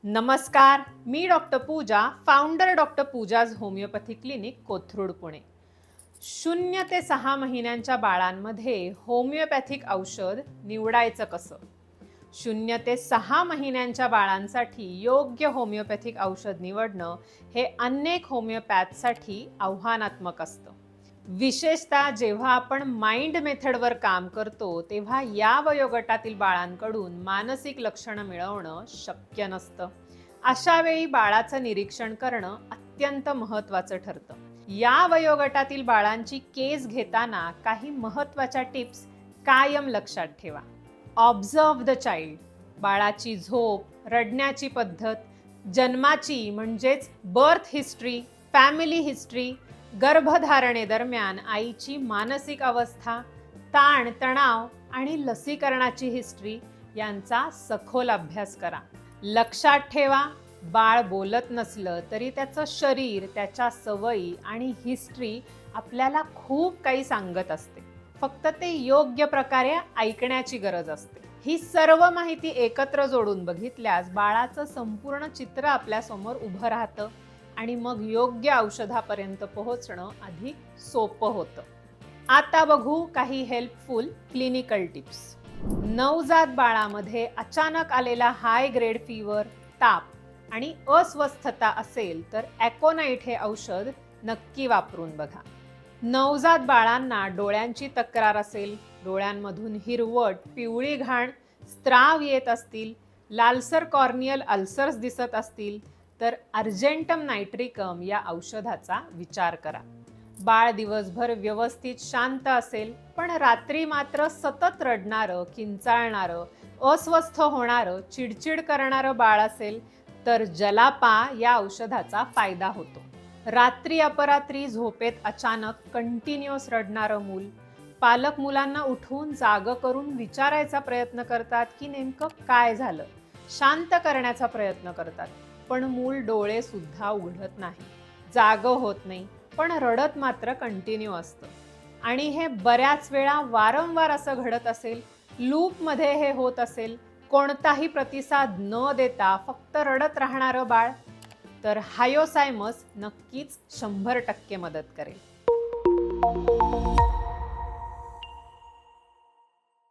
नमस्कार, मी doctor Pooja, founder doctor Pooja's homeopathy clinic, Kothrud, Pune. 0 ते 6 महिन्यांच्या बाळांमध्ये होमिओपॅथिक औषध निवडायचं कसं? 0 ते 6 महिन्यांच्या बाळांसाठी योग्य होमिओपॅथिक औषध निवडणं हे अनेक होमिओपॅथसाठी आव्हानात्मक असतं. विशेषतः जेव्हा आपण माइंड मेथडवर काम करतो तेव्हा या वयोगटातील बाळांकडून मानसिक लक्षणं मिळवणं शक्य नसतं. अशा वेळी बाळाचं निरीक्षण करणं अत्यंत महत्त्वाचं ठरतं. या वयोगटातील बाळांची केस घेताना काही महत्त्वाच्या टिप्स कायम लक्षात ठेवा. Observe the child. बाळाची झोप, रडण्याची पद्धत, जन्माची म्हणजेच बर्थ हिस्ट्री, फॅमिली हिस्ट्री, गर्भधारणेदरम्यान आईची मानसिक अवस्था, ताण तणाव आणि लसीकरणाची हिस्ट्री यांचा सखोल अभ्यास करा. लक्षात ठेवा, बाळ बोलत नसलं तरी त्याचं शरीर, त्याच्या सवयी आणि हिस्ट्री आपल्याला खूप काही सांगत असते. फक्त ते योग्य प्रकारे ऐकण्याची गरज असते. ही सर्व माहिती एकत्र जोडून बघितल्यास बाळाचं संपूर्ण चित्र आपल्यासमोर उभं राहतं आणि मग योग्य औषधापर्यंत पोहोचणं अधिक सोपं होतं. आता बघू काही हेल्पफुल क्लिनिकल टिप्स. नवजात बाळामध्ये अचानक आलेला हाय ग्रेड फीवर, ताप आणि अस्वस्थता असेल तर ॲकोनाइट हे औषध नक्की वापरून बघा. नवजात बाळांना डोळ्यांची तक्रार असेल, डोळ्यांमधून हिरवट, पिवळी घाण, स्त्राव येत असतील, लालसर कॉर्नियल अल्सर्स दिसत असतील तर अर्जेंटम नायट्रिकम या औषधाचा विचार करा. बाळ दिवसभर व्यवस्थित शांत असेल पण रात्री मात्र सतत रडणारं, किंचाळणारं, अस्वस्थ होणारं, चिडचिड करणारं बाळ असेल तर जलापा या औषधाचा फायदा होतो. रात्री अपरात्री झोपेत अचानक कंटिन्युअस रडणारं मूल, पालक मुलांना उठवून जागं करून विचारायचा प्रयत्न करतात की नेमकं काय झालं, शांत करण्याचा प्रयत्न करतात, पण मूल डोळे सुद्धा उघडत नाही, जागं होत नाही, पण रडत मात्र कंटिन्यू असतं. आणि हे बऱ्याच वेळा वारंवार असं घडत असेल, लूपमध्ये हे होत असेल, कोणताही प्रतिसाद न देता फक्त रडत राहणारं बाळ, तर हायोसायमस नक्कीच 100% मदत करेल.